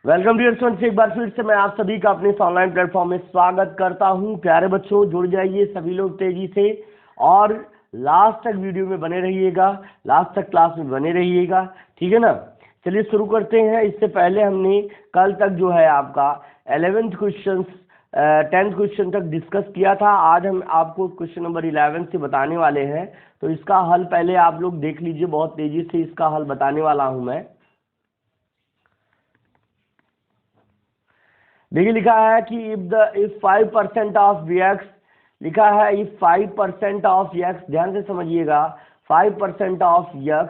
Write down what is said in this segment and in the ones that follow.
Welcome dear students, एक बार फिर से मैं आप सभी का अपने इस ऑनलाइन प्लेटफॉर्म में स्वागत करता हूं। प्यारे बच्चों, जुड़ जाइए सभी लोग तेजी से और लास्ट तक वीडियो में बने रहिएगा, लास्ट तक क्लास में बने रहिएगा, ठीक है ना। चलिए शुरू करते हैं। इससे पहले हमने कल तक जो है आपका 11th क्वेश्चन 10th क्वेश्चन तक डिस्कस किया था। आज हम आपको क्वेश्चन नंबर 11 से बताने वाले हैं। तो इसका हल पहले आप लोग देख लीजिए, बहुत तेजी से इसका हल बताने वाला हूं मैं। देखिए लिखा है कि इफ 5% ऑफ x, लिखा है इफ 5% ऑफ x, ध्यान से समझिएगा, 5% ऑफ x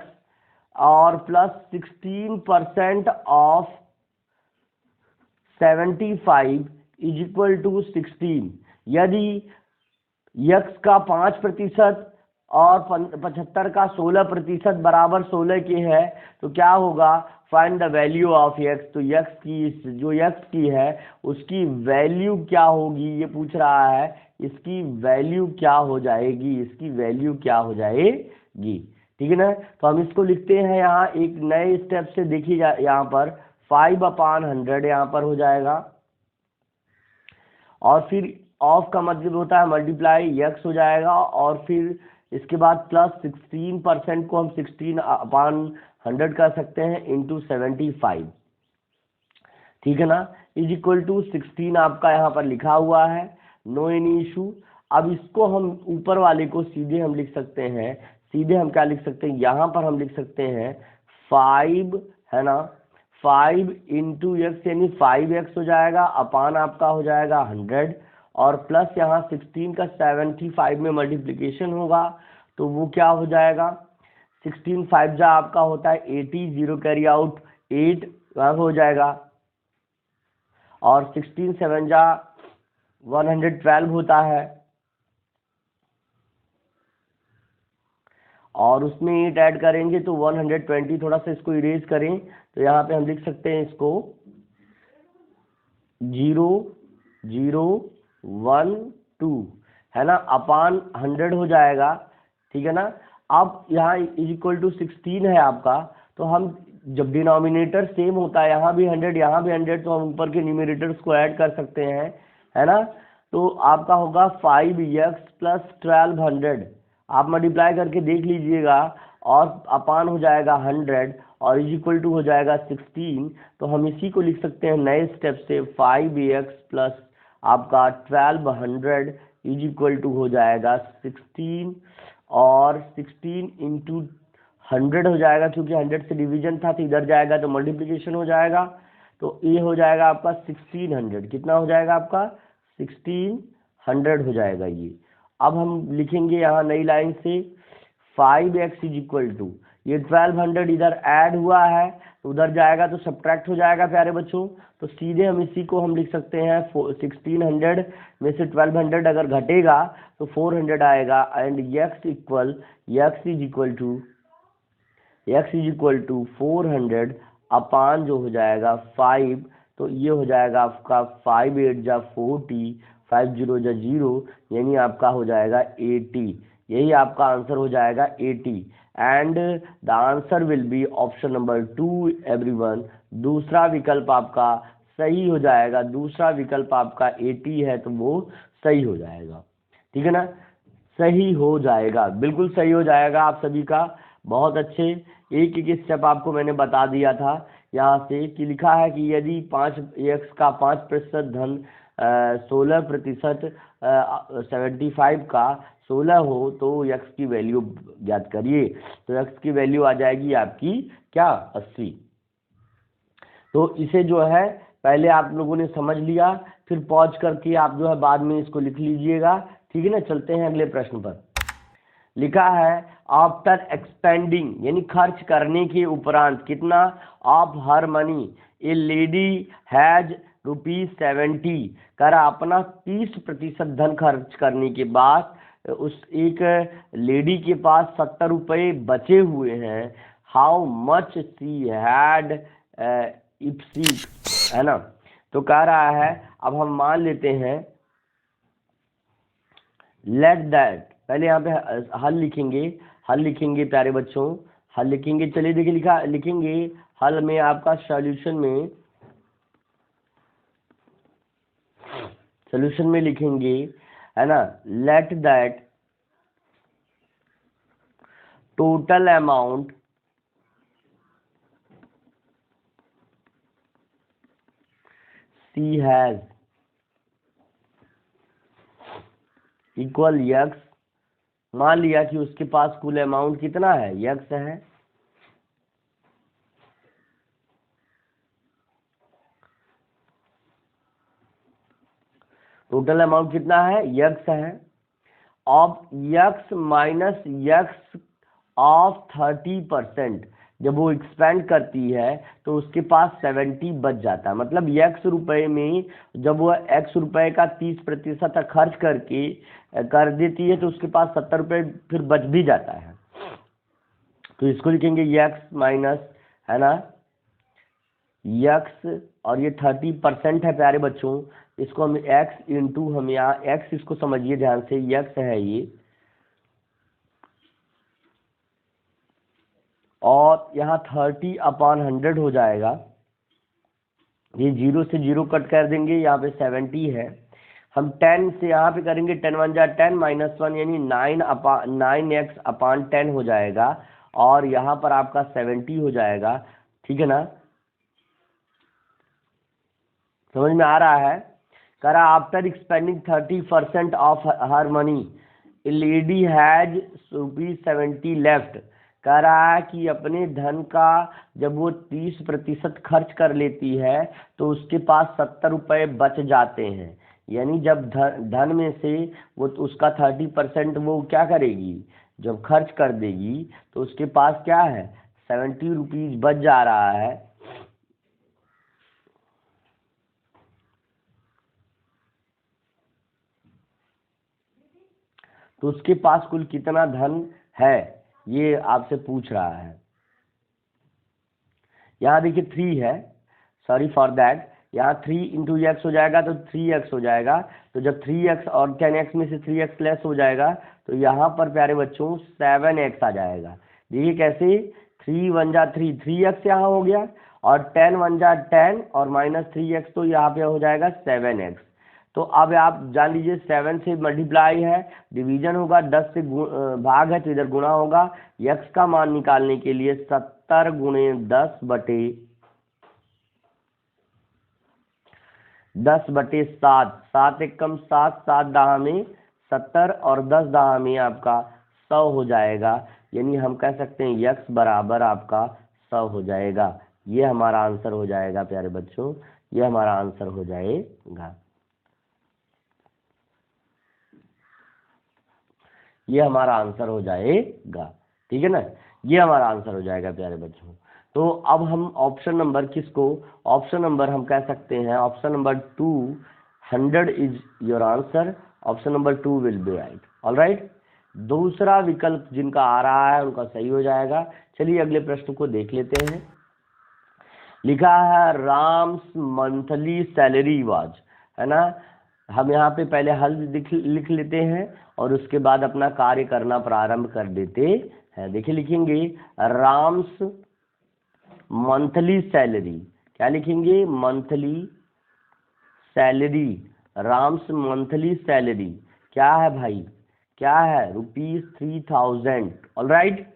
और plus 16% of 75 is equal to 16। यदि x का 5% और 75 का 16% बराबर 16 के है तो क्या होगा, find the value of x। तो x की जो x की है उसकी वैल्यू क्या होगी, ये पूछ रहा है। इसकी वैल्यू क्या हो जाएगी, इसकी वैल्यू क्या हो जाएगी, ठीक है ना। तो हम इसको लिखते हैं यहाँ एक नए स्टेप से। देखिएगा यहाँ पर 5/100 यहाँ पर हो जाएगा, और फिर ऑफ का मतलब होता है मल्टीप्लाई x हो जाएगा, और फिर इसके बाद प्लस 16% को हम 16/100 कर सकते हैं इंटू 75, ठीक है ना, इज इक्वल टू 16 आपका यहाँ पर लिखा हुआ है। No any issue. अब इसको हम ऊपर वाले को सीधे हम लिख सकते हैं, सीधे हम क्या लिख सकते हैं, यहाँ पर हम लिख सकते हैं 5, है ना, 5 इंटू एक्स यानी 5x हो जाएगा, अपान आपका हो जाएगा 100, और प्लस यहाँ 16 का 75 में मल्टीप्लिकेशन होगा तो वो क्या हो जाएगा, 16 5 जा आपका होता है 80, 0 कैरी आउट 8 हो जाएगा, और 16 7 जा 112 होता है, और उसमें 8 ऐड करेंगे तो 120। थोड़ा सा इसको इरेज करें तो यहाँ पे हम लिख सकते हैं इसको 0 0 1 2, है ना, अपान 100 हो जाएगा, ठीक है ना। अब यहाँ इज इक्वल टू 16 है आपका, तो हम जब डिनोमिनेटर सेम होता है, यहाँ भी 100 यहाँ भी 100, तो हम ऊपर के न्यूमरेटर्स को ऐड कर सकते हैं, है ना। तो आपका होगा 5x प्लस 1200, आप मल्टीप्लाई करके देख लीजिएगा, और अपान हो जाएगा 100 और इज इक्वल टू हो जाएगा 16। तो हम इसी को लिख सकते हैं नए स्टेप से 5x प्लस आपका 1200 इज इक्वल टू हो जाएगा 16, और 16 इंटू 100 हो जाएगा, क्योंकि 100 से डिवीजन था तो इधर जाएगा तो मल्टीप्लिकेशन हो जाएगा, तो ये हो जाएगा आपका 1600। कितना हो जाएगा आपका 1600 हो जाएगा ये। अब हम लिखेंगे यहाँ नई लाइन से 5x इज इक्वल टू, ये 1200 इधर ऐड हुआ है तो उधर जाएगा तो सब्ट्रैक्ट हो जाएगा प्यारे बच्चों। तो सीधे हम इसी को हम लिख सकते हैं 1600 में से 1200 अगर घटेगा तो 400 आएगा, and x is equal to 400 upon जो हो जाएगा 5, तो ये हो जाएगा आपका 5 8 जा 40, 5 0 जा 0, यानी आपका हो जाएगा 80। यही आपका आंसर हो जाएगा 80, and the answer will be option number 2 everyone. दूसरा विकल्प आपका सही हो जाएगा, दूसरा विकल्प आपका 80 है तो वो सही हो जाएगा, ठीक है ना, सही हो जाएगा, बिल्कुल सही हो जाएगा आप सभी का। बहुत अच्छे, एक एक स्टेप आपको मैंने बता दिया था यहाँ से कि लिखा है कि यदि 5x का 5% धन 16% 75 का 16 हो तो x की वैल्यू ज्ञात करिए। तो x की वैल्यू आ जाएगी आपकी क्या, 80। तो इसे जो है पहले आप लोगों ने समझ लिया, फिर पॉज करके आप जो है बाद में इसको लिख लीजिएगा, ठीक है ना। चलते हैं अगले प्रश्न पर। लिखा है आफ्टर एक्सपेंडिंग, यानी खर्च करने के उपरांत, कितना, of her money A lady has ₹70, करा अपना 30% धन खर्च करने के बाद उस एक लेडी के पास 70 रुपये बचे हुए हैं। How much she had if she, है ना। तो कह रहा है, अब हम मान लेते हैं लेट दैट, पहले यहाँ पे हल लिखेंगे प्यारे बच्चों, हल लिखेंगे। चलिए देखिए लिखेंगे हल में आपका सॉल्यूशन में सोल्यूशन में लिखेंगे, है ना, let that total amount C has equal x. मान लिया कि उसके पास कुल अमाउंट कितना है, यक्स है। टोटल अमाउंट कितना है, यक्स है। Of x minus x of 30%, जब वो एक्सपेंड करती है तो उसके पास 70 बच जाता है। मतलब यक्स रुपए में जब वो एक्स रुपए का 30% खर्च करके कर देती है तो उसके पास 70 रुपये फिर बच भी जाता है। तो इसको लिखेंगे यक्स माइनस, है ना, यक्स, और ये 30% है प्यारे बच्चों। इसको हम एक्स इंटू, हम यहाँ एक्स, इसको समझिए ध्यान से, यक्स है ये, और यहाँ 30/100 हो जाएगा। ये 0 से 0 कट कर देंगे, यहाँ पे 70 है। हम 10 से यहाँ पे करेंगे, 10 1 जा 10 -1 यानी 9x/10 हो जाएगा, और यहाँ पर आपका 70 हो जाएगा। ठीक है ना, समझ में आ रहा है। करा after expanding 30% of her money lady has ₹70 left. कह रहा है कि अपने धन का जब वो 30% खर्च कर लेती है तो उसके पास 70 रुपये बच जाते हैं। यानी जब धन में से वो उसका 30% वो क्या करेगी, जब खर्च कर देगी तो उसके पास क्या है, 70 रुपीज बच जा रहा है। तो उसके पास कुल कितना धन है ये आपसे पूछ रहा है। यहाँ देखिए 3 है, सॉरी फॉर दैट, यहाँ 3 इंटू एक्स हो जाएगा तो 3x हो जाएगा। तो जब 3x और 10x में से 3x लेस हो जाएगा तो यहाँ पर प्यारे बच्चों 7x आ जाएगा। देखिए कैसे, 3 1 जा 3, 3x यहाँ हो गया, और 10 1 जा 10 और -3x तो यहाँ पे हो जाएगा 7x। तो अब आप जान लीजिए 7 से मल्टीप्लाई है, डिवीजन होगा, 10 से भाग है तो इधर गुणा होगा। x का मान निकालने के लिए 70 गुणे 10 बटे 7, 7 एकम 7, 7 दहा में 70 और 10 दहा में आपका 100 हो जाएगा। यानी हम कह सकते हैं x बराबर आपका 100 हो जाएगा। ये हमारा आंसर हो जाएगा प्यारे बच्चों, ये हमारा आंसर हो जाएगा, ये हमारा आंसर हो जाएगा। ठीक है ना, ये हमारा आंसर हो जाएगा प्यारे बच्चों। तो अब हम ऑप्शन नंबर किसको, ऑप्शन नंबर हम कह सकते हैं, option number 2 100 is your answer. Option number 2 will be right. Alright, दूसरा विकल्प जिनका आ रहा है उनका सही हो जाएगा। चलिए अगले प्रश्न को देख लेते हैं। लिखा है राम्स मंथली सैलरी वाज, है ना। हम यहाँ पे पहले हल लिख लेते हैं और उसके बाद अपना कार्य करना प्रारंभ कर देते हैं। देखिए लिखेंगे राम्स मंथली सैलरी, क्या लिखेंगे, monthly salary, Ram's monthly salary क्या है भाई, क्या है, ₹3000। ऑलराइट,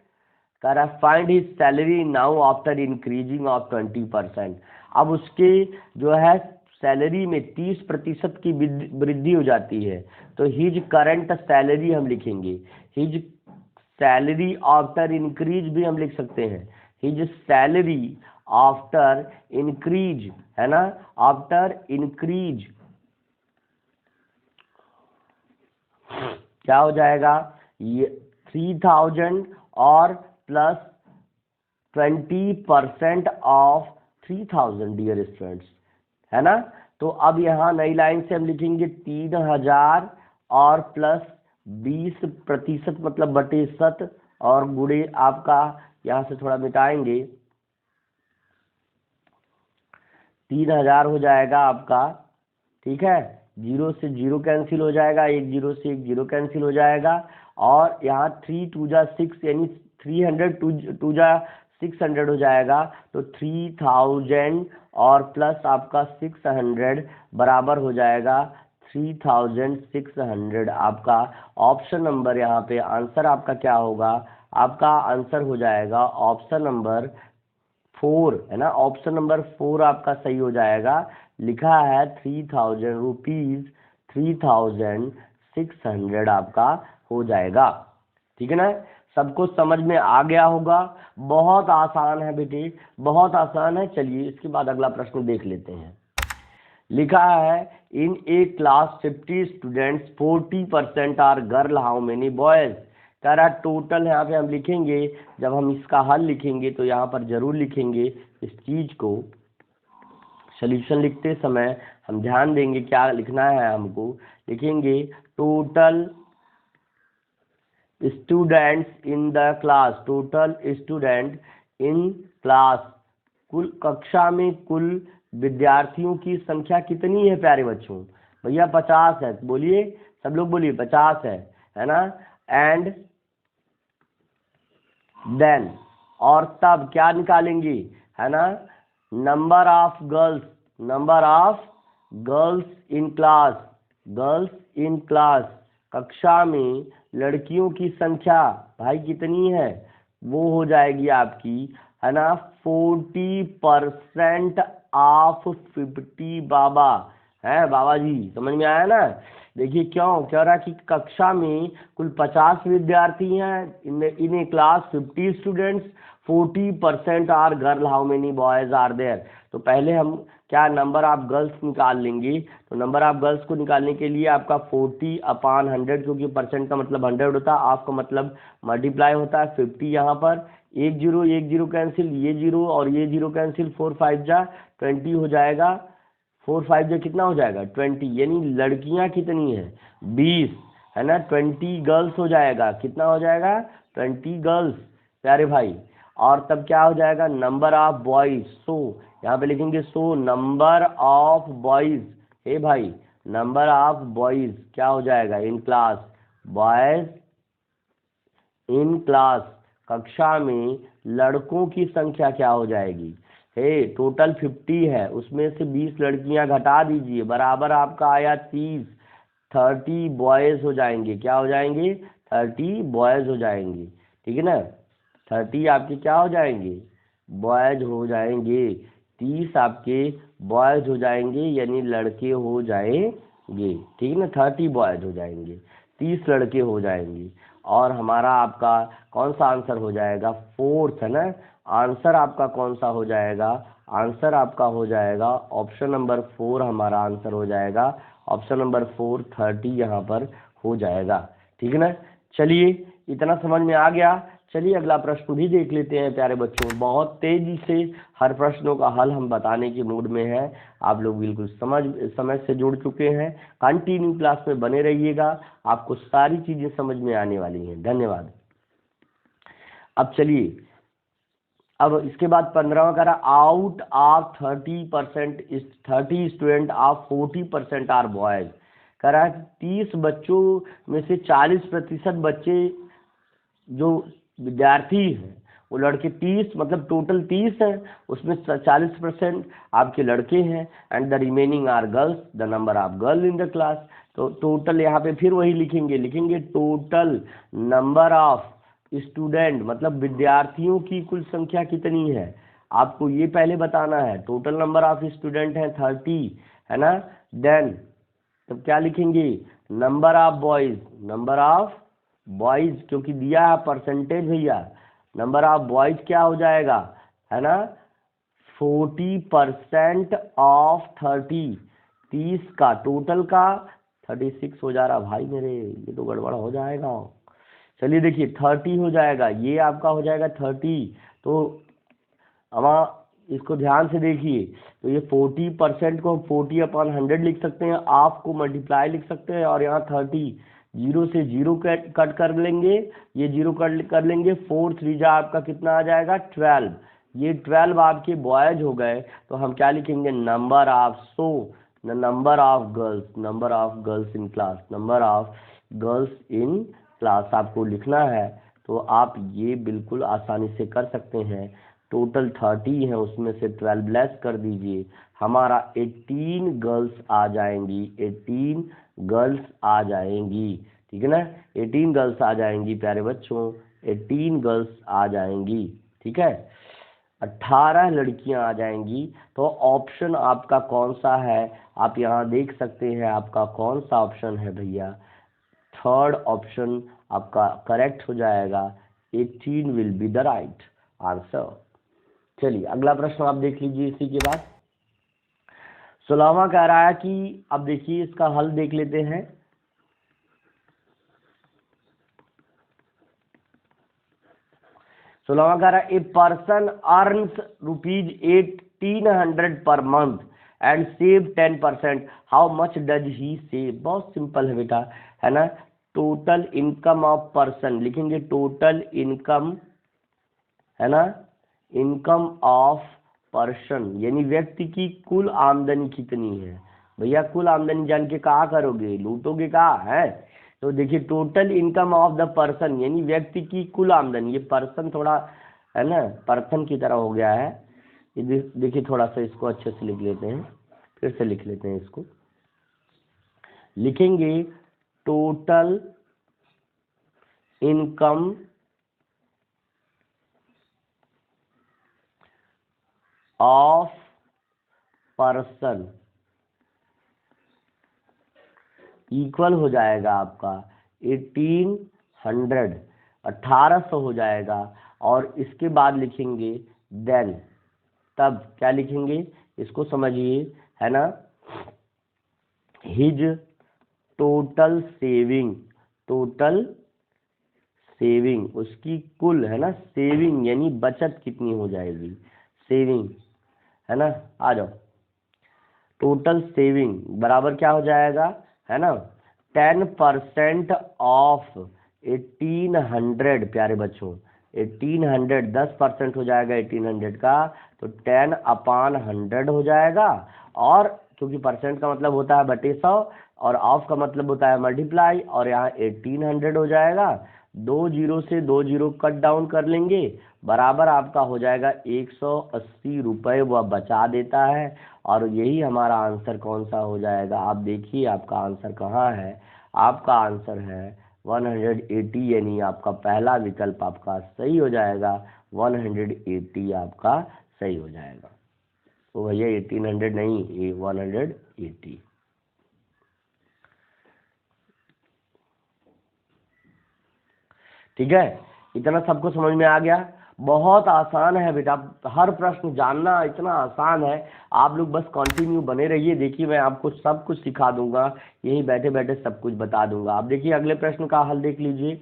करा find his salary now after increasing of 20%। अब उसके जो है सैलरी में 30% की वृद्धि हो जाती है, तो हिज करंट सैलरी हम लिखेंगे। हिज सैलरी आफ्टर इंक्रीज भी हम लिख सकते हैं, हिज सैलरी आफ्टर इंक्रीज, है ना, आफ्टर इंक्रीज क्या हो जाएगा, ये 3000 और प्लस 20% ऑफ 3000 डियर स्टूडेंट्स, है ना। तो अब यहाँ नई लाइन से हम लिखेंगे 3000 और प्लस 20% मतलब बटे 7 और गुणे आपका यहाँ से थोड़ा मिटाएंगे, 3000 हो जाएगा आपका। ठीक है, 0 से 0 कैंसिल हो जाएगा, 1 0 से 1 0 कैंसिल हो जाएगा, और यहाँ 3 2 जा 6 यानी 300 2 जा 600 हो जाएगा। तो 3000 और प्लस आपका 600 बराबर हो जाएगा 3600 आपका ऑप्शन नंबर, यहाँ पे आंसर आपका क्या होगा, आपका आंसर हो जाएगा ऑप्शन नंबर 4, है ना। ऑप्शन नंबर 4 आपका सही हो जाएगा। लिखा है 3000 रुपीज, 3600 आपका हो जाएगा। ठीक है ना, सबको समझ में आ गया होगा। बहुत आसान है बेटे, बहुत आसान है। चलिए इसके बाद अगला प्रश्न देख लेते हैं। लिखा है in a class 50 students 40% are girl, how many boys. कह रहा टोटल, यहाँ पे हम लिखेंगे, जब हम इसका हल लिखेंगे तो यहाँ पर जरूर लिखेंगे इस चीज को। सॉल्यूशन लिखते समय हम ध्यान देंगे क्या लिखना है हमको। लिखेंगे total students in the class, total student in class, कुल कक्षा में कुल विद्यार्थियों की संख्या कितनी है प्यारे बच्चों। भैया 50 है, बोलिए सब लोग बोलिए 50 है ना। एंड देन, और तब क्या निकालेंगे, है ना, number of girls, number of girls in class, girls in class, कक्षा में लड़कियों की संख्या भाई कितनी है, वो हो जाएगी आपकी, है ना, 40% ऑफ 50 बाबा, है बाबा जी, समझ में आया ना। देखिए क्यों कह रहा कि कक्षा में कुल 50 विद्यार्थी हैं, in a class 50 students, 40% are girl, how many boys are there. तो पहले हम क्या नंबर ऑफ गर्ल्स निकाल लेंगे। तो नंबर ऑफ गर्ल्स को निकालने के लिए आपका 40/100, क्योंकि परसेंट का मतलब 100 होता है, ऑफ का मतलब मल्टीप्लाई होता है 50। यहाँ पर 1 0 1 0 कैंसिल, ये 0 और ये 0 कैंसिल, 4 5 जा 20 हो जाएगा, 4 5 जा कितना हो जाएगा 20, यानी लड़कियां कितनी है 20, है ना। 20 गर्ल्स हो जाएगा, कितना हो जाएगा 20 गर्ल्स प्यारे भाई। और तब क्या हो जाएगा नंबर ऑफ बॉयज, सो यहाँ पे लिखेंगे सो नंबर ऑफ बॉयज, हे भाई नंबर ऑफ बॉयज क्या हो जाएगा in class, boys in class, कक्षा में लड़कों की संख्या क्या हो जाएगी, हे टोटल 50 है, उसमें से 20 लड़कियां घटा दीजिए, बराबर आपका आया 30, 30 बॉयज हो जाएंगे, क्या हो जाएंगे 30 बॉयज हो जाएंगे। ठीक है ना, 30 आपके क्या हो जाएंगे बॉयज हो जाएंगे, 30 आपके बॉयज हो जाएंगे, यानी लड़के हो जाएंगे। ठीक है ना, 30 बॉयज हो जाएंगे, 30 लड़के हो जाएंगे। और हमारा आपका कौन सा आंसर हो जाएगा, फोर्थ, है ना। आंसर आपका कौन सा हो जाएगा, आंसर आपका हो जाएगा ऑप्शन नंबर 4, हमारा आंसर हो जाएगा ऑप्शन नंबर 4, 30 यहाँ पर हो जाएगा। ठीक है ना, चलिए इतना समझ में आ गया। चलिए अगला प्रश्न भी देख लेते हैं प्यारे बच्चों। बहुत तेजी से हर प्रश्नों का हल हम बताने के मूड में हैं, आप लोग बिल्कुल समझ से जुड़ चुके हैं। कंटिन्यू क्लास में बने रहिएगा, आपको सारी चीजें समझ में आने वाली हैं। धन्यवाद। अब चलिए, अब इसके बाद 15वां करा, out of 30% student of 40% are boys. करा 30 बच्चों में से 40% बच्चे जो विद्यार्थी हैं वो लड़के, 30 मतलब टोटल 30 हैं, उसमें 40% आपके लड़के हैं, and the remaining are girls, the number of girl in the class. तो टोटल यहाँ पे फिर वही लिखेंगे टोटल नंबर ऑफ स्टूडेंट, मतलब विद्यार्थियों की कुल संख्या कितनी है, आपको ये पहले बताना है। टोटल नंबर ऑफ स्टूडेंट है 30, है ना। देन तब क्या लिखेंगे number of boys, number of boys, क्योंकि दिया है परसेंटेज भैया, नंबर ऑफ बॉयज क्या हो जाएगा, है ना, 40% ऑफ 30, 30 का टोटल का 36 हो जा रहा भाई मेरे, ये तो गड़बड़ हो जाएगा। चलिए देखिए 30 हो जाएगा, ये आपका हो जाएगा 30। तो हम इसको ध्यान से देखिए, तो ये 40% को 40/100 लिख सकते हैं, ऑफ को मल्टीप्लाई लिख सकते हैं, और यहाँ 30 जीरो से जीरो कट कर लेंगे, ये जीरो कट कर लेंगे, 4 3 जा आपका कितना आ जाएगा 12, ये 12 आपके बॉयज हो गए। तो हम क्या लिखेंगे number of, so number of girls, number of girls in class, number of girls in class आपको लिखना है। तो आप ये बिल्कुल आसानी से कर सकते हैं। टोटल 30 है, उसमें से 12 लेस कर दीजिए, हमारा 18 गर्ल्स आ जाएंगी, 18 गर्ल्स आ जाएंगी, ठीक है ना, 18 गर्ल्स आ जाएंगी प्यारे बच्चों, 18 गर्ल्स आ जाएंगी, ठीक है, 18 लड़कियां आ जाएंगी। तो ऑप्शन आपका कौन सा है, आप यहाँ देख सकते हैं, आपका कौन सा ऑप्शन है भैया, थर्ड ऑप्शन आपका करेक्ट हो जाएगा, 18 will be the right answer. चलिए अगला प्रश्न आप देख लीजिए इसी के बाद। 16वां कह रहा है कि, अब देखिए इसका हल देख लेते हैं। 16वां कह रहा है, a person earns ₹1800 per month and save 10%, how much does he save. बहुत सिंपल है बेटा, है ना, टोटल इनकम ऑफ पर्सन लिखेंगे, टोटल इनकम, है ना, इनकम ऑफ पर्सन यानी व्यक्ति की कुल आमदनी कितनी है। भैया कुल आमदनी जान के कहा करोगे, लूटोगे कहा है। तो देखिए total income of the person यानी व्यक्ति की कुल आमदनी, ये पर्सन थोड़ा है ना पर्सन की तरह हो गया है, ये देखिए थोड़ा सा इसको अच्छे से लिख लेते हैं, फिर से लिख लेते हैं इसको, लिखेंगे total income of person equal हो जाएगा आपका 1800, 1800 हो जाएगा, और इसके बाद लिखेंगे देन, तब क्या लिखेंगे इसको समझिए, है ना, his total saving, total saving उसकी कुल, है ना, सेविंग यानी बचत कितनी हो जाएगी, सेविंग, है ना, आ जाओ, टोटल सेविंग बराबर क्या हो जाएगा, है ना, 10% ऑफ 1800 प्यारे बच्चों, 1800 10% हो जाएगा 1800 का, तो 10/100 हो जाएगा, और क्योंकि परसेंट का मतलब होता है बटे 100 और ऑफ का मतलब होता है मल्टीप्लाई, और यहाँ 1800 हो जाएगा, 2 जीरो से 2 जीरो कट डाउन कर लेंगे, बराबर आपका हो जाएगा 180 रुपये वह बचा देता है, और यही हमारा आंसर कौन सा हो जाएगा, आप देखिए आपका आंसर कहाँ है, आपका आंसर है 180, यानी आपका पहला विकल्प आपका सही हो जाएगा, 180 आपका सही हो जाएगा। तो भैया 1800 नहीं, ये 180। ठीक है, इतना सबको समझ में आ गया। बहुत आसान है बेटा, हर प्रश्न जानना इतना आसान है, आप लोग बस कंटिन्यू बने रहिए, देखिए मैं आपको सब कुछ सिखा दूंगा, यहीं बैठे बैठे सब कुछ बता दूंगा। आप देखिए अगले प्रश्न का हल देख लीजिए।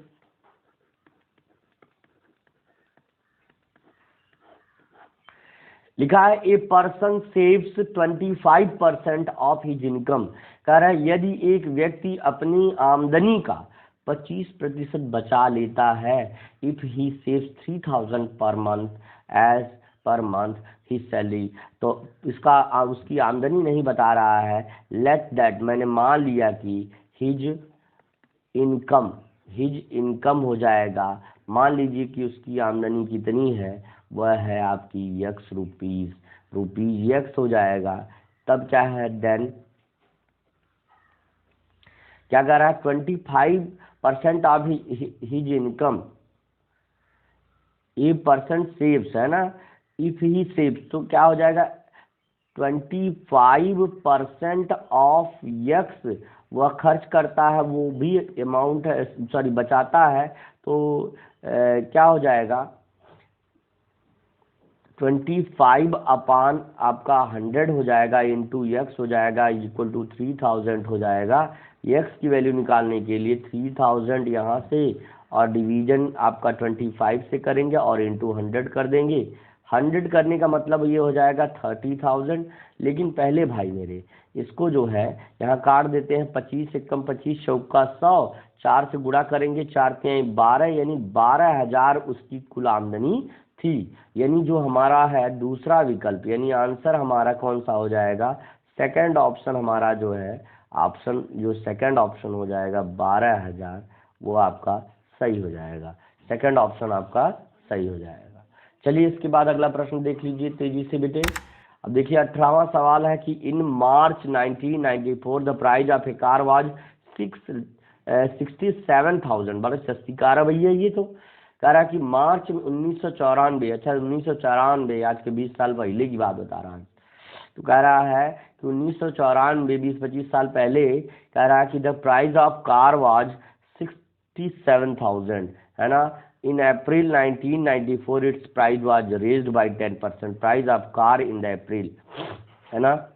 लिखा है a person saves 25% of his income, कह रहा है यदि एक व्यक्ति अपनी आमदनी का 25% बचा लेता है, if he saves 3000 per month as per month his salary, तो इसका उसकी आमदनी नहीं बता रहा है, लेट दैट मैंने मान लिया कि हिज इनकम हो जाएगा, मान लीजिए कि उसकी आमदनी कितनी है, वह है आपकी यक्स रुपीज यक्स हो जाएगा, तब क्या है देन क्या कर रहा है 25% of his income, A percent saves, है ना, इफ ही सेव्स तो क्या हो जाएगा 25% ऑफ यक्स वह खर्च करता है, वो भी अमाउंट है, सॉरी बचाता है, तो क्या हो जाएगा 25 अपान आपका 100 हो जाएगा, इंटू यक्स हो जाएगा, इक्वल टू 3000 हो जाएगा। यक्स की वैल्यू निकालने के लिए 3000 यहाँ से और डिवीजन आपका 25 से करेंगे और इंटू 100 कर देंगे। 100 करने का मतलब ये हो जाएगा 30,000। लेकिन पहले भाई मेरे इसको जो है यहाँ काट देते हैं, 25 एकम 25 चौका 100, 4 से गुणा करेंगे, 4 के 12, यानी 12,000 उसकी कुल आमदनी थी। यानी जो हमारा है दूसरा विकल्प, यानी आंसर हमारा कौन सा हो जाएगा, सेकंड ऑप्शन हमारा जो है ऑप्शन, जो सेकंड ऑप्शन हो जाएगा 12,000, वो आपका सही हो जाएगा, सेकंड ऑप्शन आपका सही हो जाएगा। चलिए इसके बाद अगला प्रश्न देख लीजिए तेजी से बेटे। अब देखिए 18वां सवाल है कि इन मार्च 1994 the price of A car was 67,000। बड़ा सस्ती कार है भैया ये तो। कह रहा है कि मार्च में 1994, अच्छा 1994, आज के 20 साल पहले की बात बता रहा है। तो कह रहा है कि 1994, 20-25 साल पहले, कह रहा है कि the price of car was 67,000, है ना। इन अप्रैल 1994 it's price was raised bye 10%। Price of car in the April, है ना।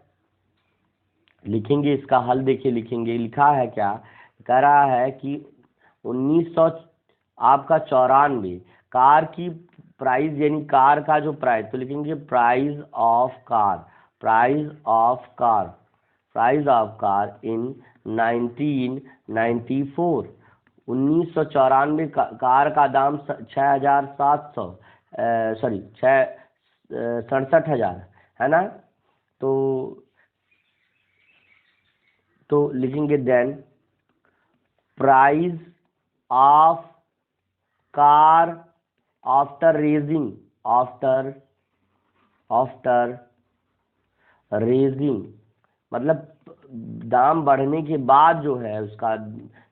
लिखेंगे इसका हल, देखिए लिखेंगे, लिखा है क्या, कह रहा है कि 1900 आपका 94 कार की प्राइस, यानी कार का जो प्राइस, तो लिखेंगे price of car, price of car, price of car in 1994, 1994 car का दाम 6,700, सॉरी 67,000, है ना। तो लिखेंगे then price of car after raising, after raising, मतलब दाम बढ़ने के बाद जो है उसका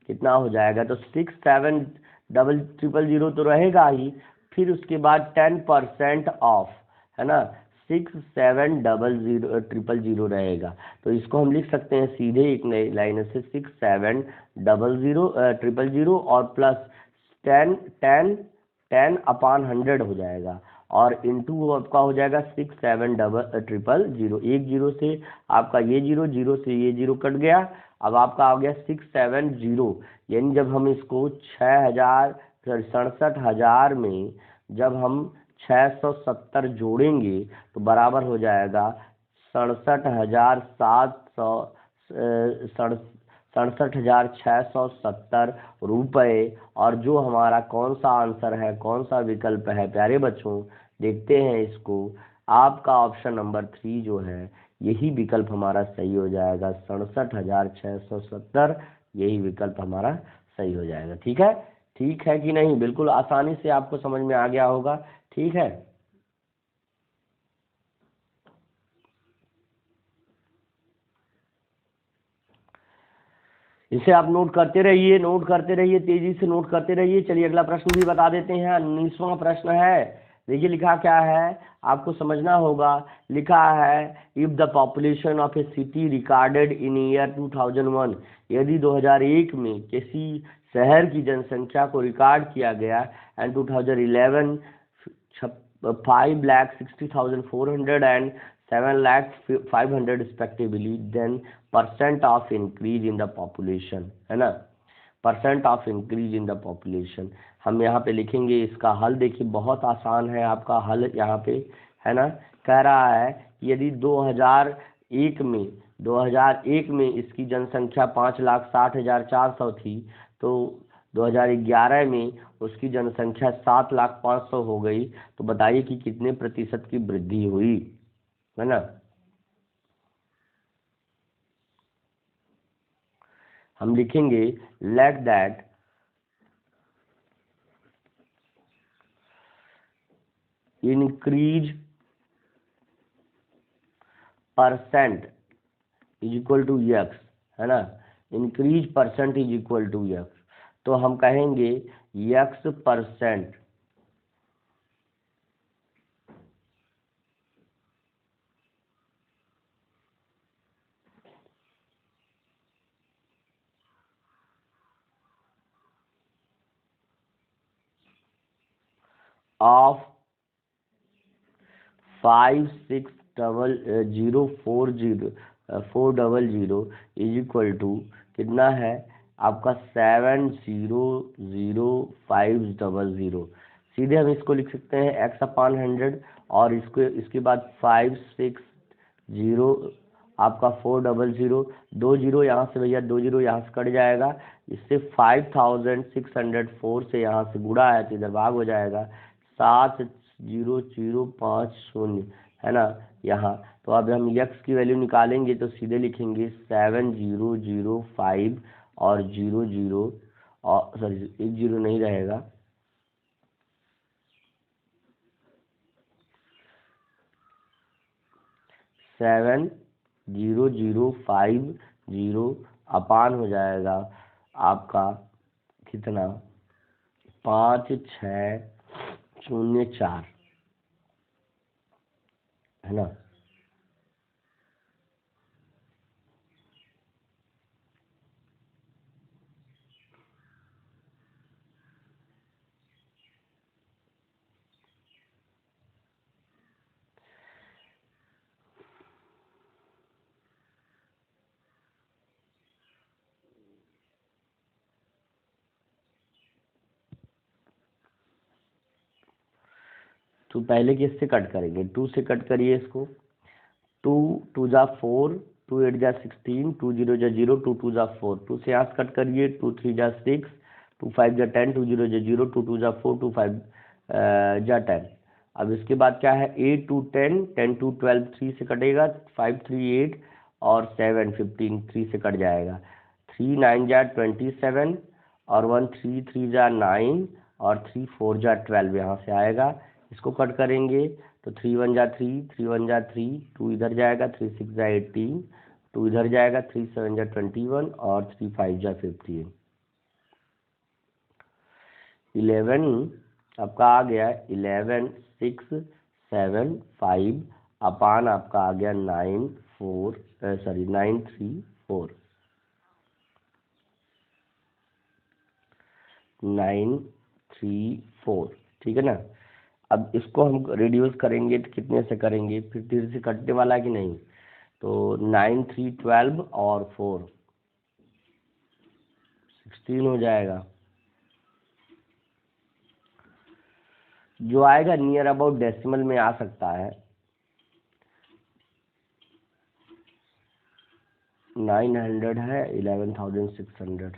कितना हो जाएगा, तो 6,700,000 तो रहेगा ही, फिर उसके बाद 10% ऑफ, है ना, 6,700,000 रहेगा। तो इसको हम लिख सकते हैं सीधे एक नई लाइन से 6,700,000 और प्लस 10/100 हो जाएगा, और इंटू आपका हो जाएगा 6,700,000। एक जीरो से आपका ये जीरो, जीरो से ये जीरो कट गया, अब आपका आ गया 670। यानी जब हम इसको 67,000 में जब हम 670 जोड़ेंगे तो बराबर हो जाएगा 67,670 रुपये। और जो हमारा कौन सा आंसर है, कौन सा विकल्प है प्यारे बच्चों, देखते हैं इसको। आपका ऑप्शन नंबर 3 जो है यही विकल्प हमारा सही हो जाएगा, 67,670, यही विकल्प हमारा सही हो जाएगा। ठीक है, ठीक है कि नहीं, बिल्कुल आसानी से आपको समझ में आ गया होगा। ठीक है, इसे आप नोट करते रहिए, नोट करते रहिए, तेजी से नोट करते रहिए। चलिए अगला प्रश्न भी बता देते हैं। 19वां प्रश्न है, देखिए लिखा क्या है, आपको समझना होगा। लिखा है if the population of A city recorded in year 2001, यदि 2001 में किसी शहर की जनसंख्या को रिकॉर्ड किया गया and 2011 5,60,400 and 7,05,000 respectively, then percent of increase in the population, है ना, percent of increase in the population. हम यहाँ पे लिखेंगे इसका हल। देखिए बहुत आसान है आपका हल यहाँ पे, है ना। कह रहा है कि यदि 2001 में इसकी जनसंख्या 5,60,400 थी, तो 2011 में उसकी जनसंख्या 7,05,000 हो गई, तो बताइए कि कितने प्रतिशत की वृद्धि हुई, है ना। हम लिखेंगे let that increase percent is equal to x, है ना, increase percent is equal to x. तो हम कहेंगे x percent of 5,6,0,400 is equal to कितना है आपका 7,0,0,500। सीधे हम इसको लिख सकते हैं x/100, और इसको इसके बाद 5,6,0 आपका 400, 2 जीरो यहाँ से भैया, 2 जीरो यहाँ से कट जाएगा, इससे 5,604 से यहाँ से गुणा है तो इधर भाग हो जाएगा, 7,0,050, है ना यहाँ। तो अब हम x की वैल्यू निकालेंगे तो सीधे लिखेंगे 7,005 और 00, और सॉरी एक जीरो नहीं रहेगा, 7050 अपान हो जाएगा आपका कितना 5604 है ना। तो पहले किससे कट करेंगे, 2 से कट करिए इसको। 2 2 जा 4, 2 8 जा 16, 2 0 जा 0, 2 2 जा 4, 2 से यहाँ से कट करिए। 2 3 जा 6, 2 5 जा 10, 2 0 जा 0, 2 2 जा 4, 2 5 जा 10। अब इसके बाद क्या है 8 2 10, 10 2 12, 3 से कटेगा, 5 3 8 और 7 15, 3 से कट जाएगा। 3 9 जा 27 और 1 3 3 जा 9 और 3 4 जा 12 यहाँ से आएगा। इसको कट करेंगे तो 3 1 जा 3, 3 1 जा 3, 2 इधर जाएगा, 3 6 जा 18, 2 इधर जाएगा, 3 7 जा 21 और 3 5 जा 15। 11 आपका आ गया 11 6 7 5 अपान आपका आ गया 9 3 4 9 3 4, ठीक है ना। अब इसको हम रिड्यूस करेंगे तो कितने से करेंगे, फिर 3 से कटने वाला कि नहीं, तो 9 3 12 और 4 16 हो जाएगा। जो आएगा नियर अबाउट डेसिमल में आ सकता है। 900 है 11,600,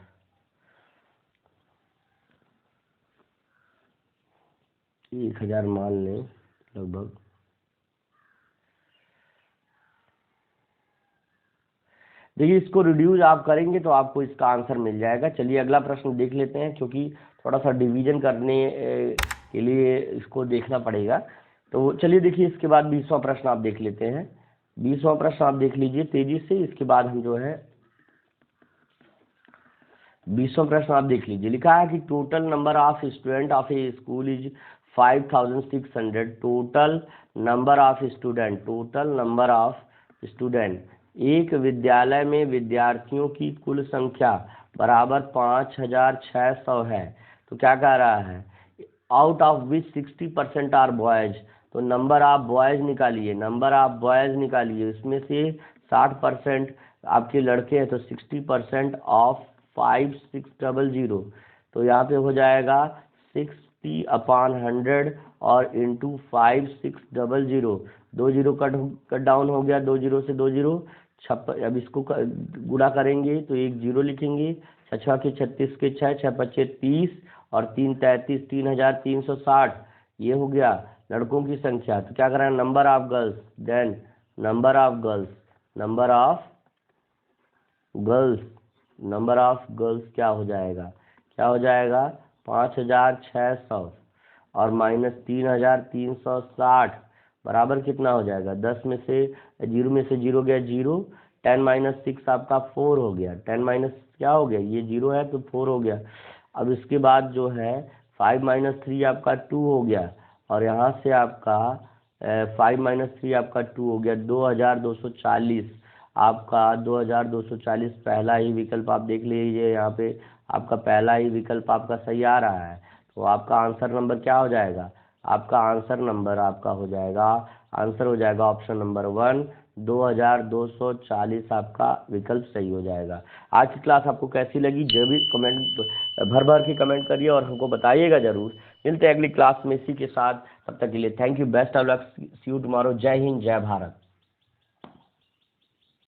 एक 1000 मान लें लगभग। देखिए इसको रिड्यूस आप करेंगे तो आपको इसका आंसर मिल जाएगा। चलिए अगला प्रश्न देख लेते हैं, क्योंकि थोड़ा सा डिवीजन करने के लिए इसको देखना पड़ेगा। तो चलिए देखिए इसके बाद 20वां प्रश्न आप देख लेते हैं। 20वां प्रश्न आप देख लीजिए तेजी से, इसके बाद हम जो है 20वां प्रश्न आप देख लीजिए। लिखा है कि total number of student of A school is 5600। Total number of student एक विद्यालय में विद्यार्थियों की कुल संख्या बराबर 5600 है। तो क्या कह रहा है, out of which 60% are boys. तो नंबर ऑफ बॉयज निकालिए, इसमें से 60% आपके लड़के हैं, तो 60% ऑफ 5600। तो यहाँ पे हो जाएगा 60/100 और इंटू 5600। 2 जीरो कट डाउन हो गया, 2 जीरो से 2 जीरो। अब इसको गुणा करेंगे तो 1 जीरो लिखेंगे। 6 के 36 के 6, 6 5 30 और 3 33, 3360। ये हो गया लड़कों की संख्या। तो क्या करें, number of girls, then number of girls क्या हो जाएगा 5600 और माइनस 3360 बराबर कितना हो जाएगा, 10 में से 0 गया 0, 10 माइनस 6 आपका 4 हो गया। 10 माइनस क्या हो गया, ये 0 है तो 4 हो गया। अब इसके बाद जो है 5 माइनस 3 आपका 2 हो गया, और यहाँ से आपका 5 माइनस 3 आपका 2 हो गया। 2240 आपका 2240 पहला ही विकल्प आप देख लीजिए। यहाँ पे आपका पहला ही विकल्प आपका सही आ रहा है। तो आपका आंसर नंबर क्या हो जाएगा, आपका आंसर हो जाएगा ऑप्शन नंबर 1, 2240 आपका विकल्प सही हो जाएगा। आज की क्लास आपको कैसी लगी, जो भी कमेंट भर के कमेंट करिए और हमको बताइएगा जरूर। मिलते हैं अगली क्लास में इसी के साथ, तब तक के लिए thank you, best of luck, see you tomorrow. जय हिंद, जय भारत।